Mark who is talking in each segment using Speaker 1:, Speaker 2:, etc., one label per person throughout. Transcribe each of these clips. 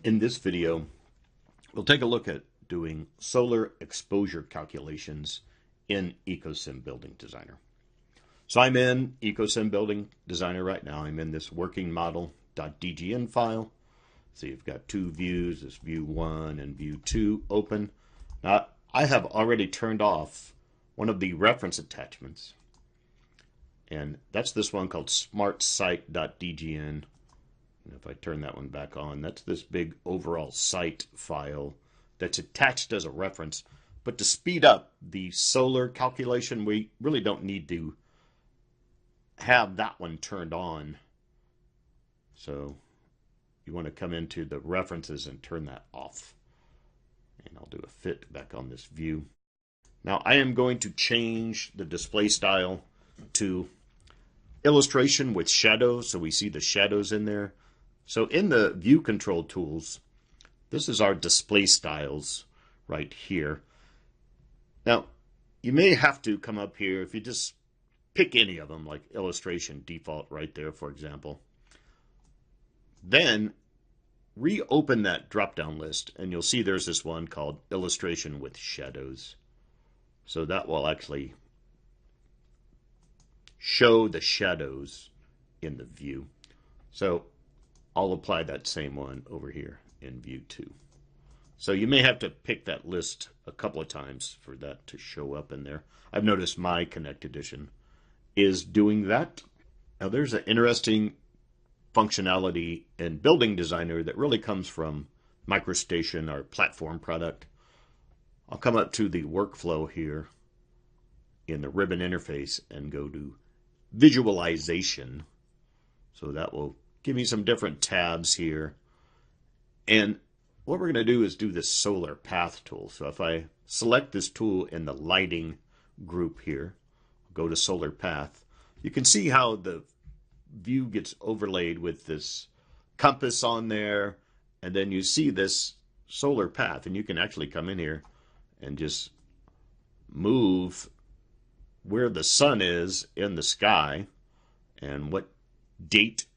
Speaker 1: In this video, we'll take a look at doing solar exposure calculations in EcoSim Building Designer. So I'm in EcoSim Building Designer right now. I'm in this working model.dgn file. So you've got two views, this view 1 and view 2 open. Now I have already turned off one of the reference attachments, and that's this one called smartsite.dgn. And if I turn that one back on, that's this big overall site file that's attached as a reference. But to speed up the solar calculation, we really don't need to have that one turned on. So you want to come into the references and turn that off. And I'll do a fit back on this view. Now I am going to change the display style to illustration with shadows, so we see the shadows in there. So in the view control tools, this is our display styles right here. Now, you may have to come up here if you just pick any of them, like illustration default right there, for example. Then reopen that drop-down list, and you'll see there's this one called illustration with shadows. So that will actually show the shadows in the view. So I'll apply that same one over here in view 2. So you may have to pick that list a couple of times for that to show up in there. I've noticed my Connect edition is doing that. Now there's an interesting functionality in Building Designer that really comes from MicroStation, our platform product. I'll come up to the workflow here in the ribbon interface and go to visualization. So that will give me some different tabs here. And what we're going to do is do this solar path tool. So if I select this tool in the lighting group here, go to solar path, you can see how the view gets overlaid with this compass on there. And then you see this solar path, and you can actually come in here and just move where the sun is in the sky and what date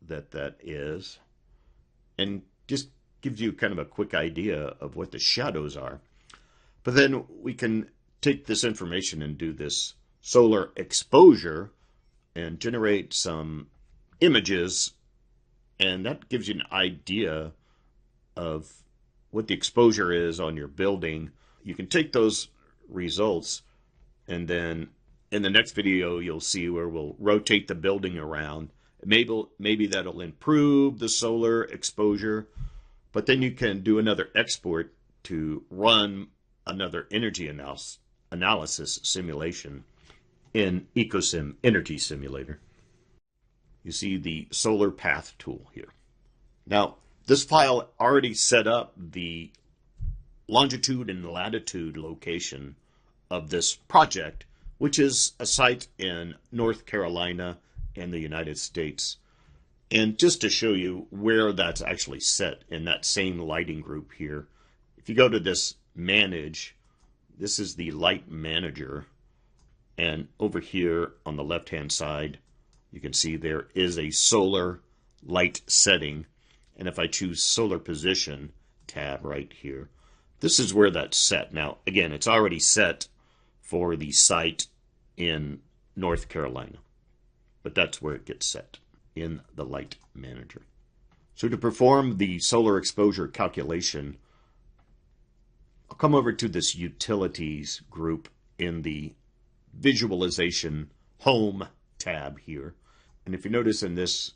Speaker 1: that is, and just gives you kind of a quick idea of what the shadows are. But then we can take this information and do this solar exposure and generate some images, and that gives you an idea of what the exposure is on your building. You can take those results, and then in the next video you'll see where we'll rotate the building around. Maybe that'll improve the solar exposure, but then you can do another export to run another energy analysis simulation in EcoSim Energy Simulator. You see the solar path tool here. Now, this file already set up the longitude and latitude location of this project, which is a site in North Carolina in the United States. And just to show you where that's actually set in that same lighting group here, if you go to this manage, this is the light manager, and over here on the left hand side you can see there is a solar light setting, and if I choose solar position tab right here, this is where that's set. Now again, it's already set for the site in North Carolina, but that's where it gets set in the light manager. So to perform the solar exposure calculation, I'll come over to this utilities group in the visualization home tab here. And if you notice in this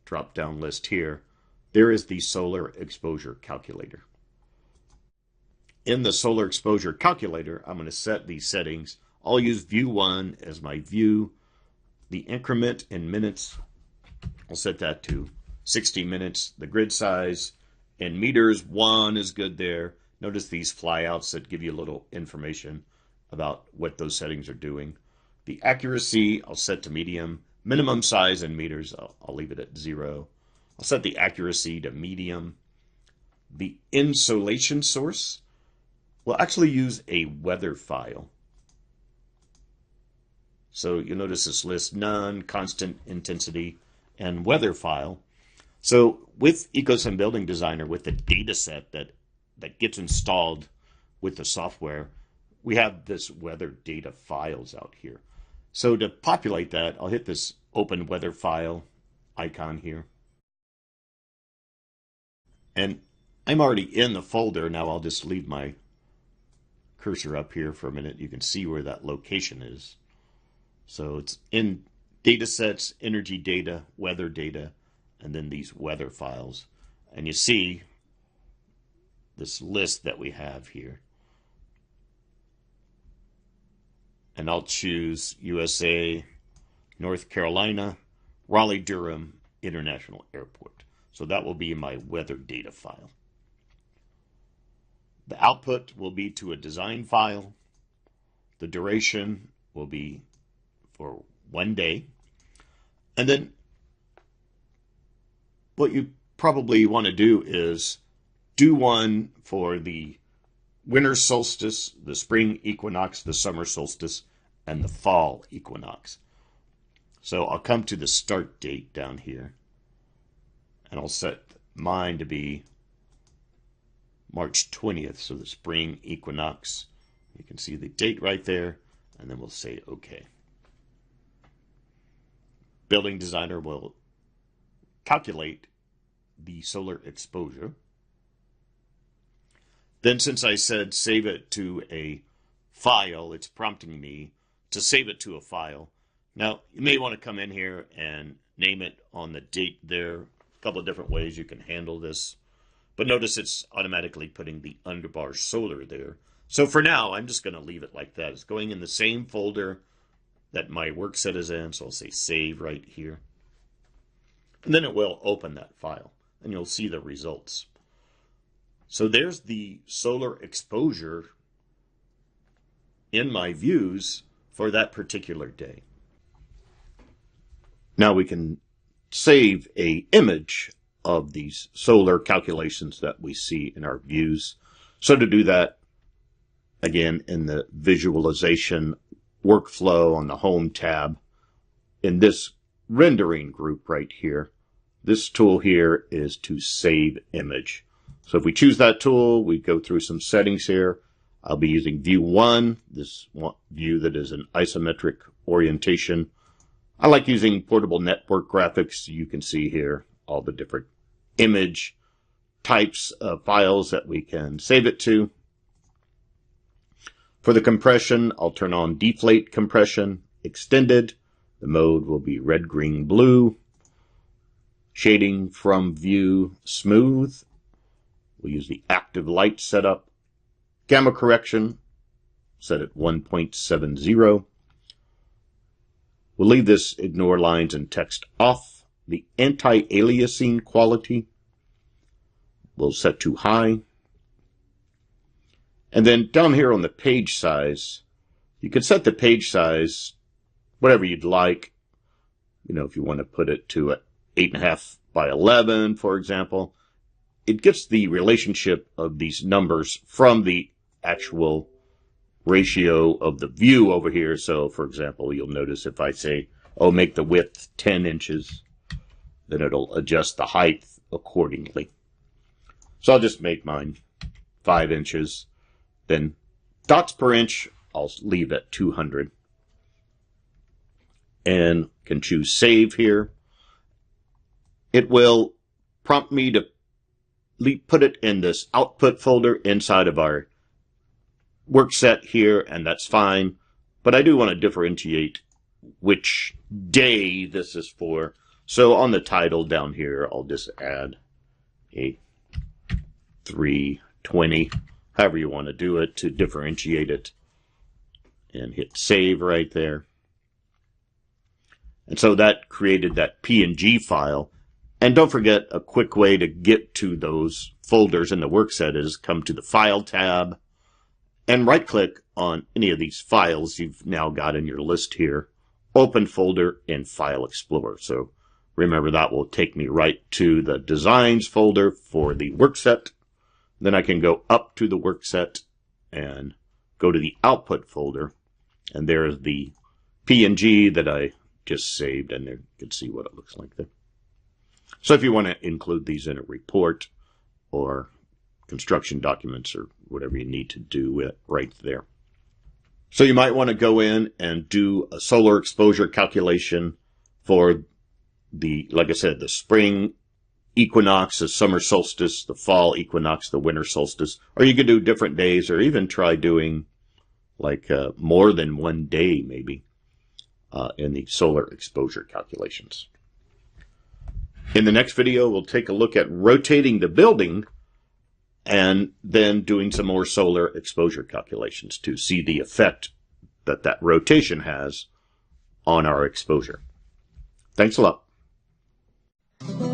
Speaker 1: drop down list here, there is the solar exposure calculator. In the solar exposure calculator, I'm going to set these settings. I'll use view 1 as my view. The increment in minutes, I'll set that to 60 minutes. The grid size in meters, 1 is good there. Notice these flyouts that give you a little information about what those settings are doing. The accuracy, I'll set to medium. Minimum size in meters, I'll leave it at 0. I'll set the accuracy to medium. The insolation source, we'll actually use a weather file. So you'll notice this list: none, constant intensity, and weather file. So with Ecosystem Building Designer, with the data set that gets installed with the software, we have this weather data files out here. So to populate that, I'll hit this open weather file icon here. And I'm already in the folder. Now I'll just leave my cursor up here for a minute. You can see where that location is. So it's in data sets, energy data, weather data, and then these weather files. And you see this list that we have here. And I'll choose USA, North Carolina, Raleigh-Durham International Airport. So that will be my weather data file. The output will be to a design file. The duration will be for 1 day. And then what you probably want to do is do one for the winter solstice, the spring equinox, the summer solstice, and the fall equinox. So I'll come to the start date down here, and I'll set mine to be March 20th, so the spring equinox. You can see the date right there, and then we'll say OK. Building Designer will calculate the solar exposure. Then since I said save it to a file, it's prompting me to save it to a file. Now, you may want to come in here and name it on the date there. A couple of different ways you can handle this. But notice it's automatically putting the underbar solar there. So for now, I'm just going to leave it like that. It's going in the same folder that my work set is in. So I'll say save right here. And then it will open that file, and you'll see the results. So there's the solar exposure in my views for that particular day. Now we can save an image of these solar calculations that we see in our views. So to do that, again, in the visualization workflow on the Home tab, in this rendering group right here, this tool here is to save image. So if we choose that tool, we go through some settings here. I'll be using view 1, this view that is an isometric orientation. I like using portable network graphics. You can see here all the different image types of files that we can save it to. For the compression, I'll turn on deflate compression, extended. The mode will be red, green, blue. Shading from view, smooth. We'll use the active light setup. Gamma correction, set at 1.70. We'll leave this ignore lines and text off. The anti-aliasing quality we'll set to high. And then down here on the page size, you can set the page size whatever you'd like. You know, if you want to put it to 8.5 by 11, for example. It gets the relationship of these numbers from the actual ratio of the view over here. So, for example, you'll notice if I say, oh, make the width 10 inches, then it'll adjust the height accordingly. So I'll just make mine 5 inches. Then dots per inch, I'll leave at 200. And can choose save here. It will prompt me to put it in this output folder inside of our work set here, and that's fine. But I do want to differentiate which day this is for. So on the title down here, I'll just add a 320, however you want to do it to differentiate it, and hit save right there. And so that created that PNG file. And don't forget, a quick way to get to those folders in the work set is come to the File tab and right-click on any of these files you've now got in your list here. Open folder in File Explorer. So remember, that will take me right to the Designs folder for the work set. Then I can go up to the work set and go to the Output folder. And there's the PNG that I just saved, and there you can see what it looks like there. So if you want to include these in a report or construction documents or whatever you need to do it right there. So you might want to go in and do a solar exposure calculation for the, like I said, the spring equinox, the summer solstice, the fall equinox, the winter solstice, or you could do different days, or even try doing like more than one day maybe in the solar exposure calculations. In the next video, we'll take a look at rotating the building and then doing some more solar exposure calculations to see the effect that that rotation has on our exposure. Thanks a lot.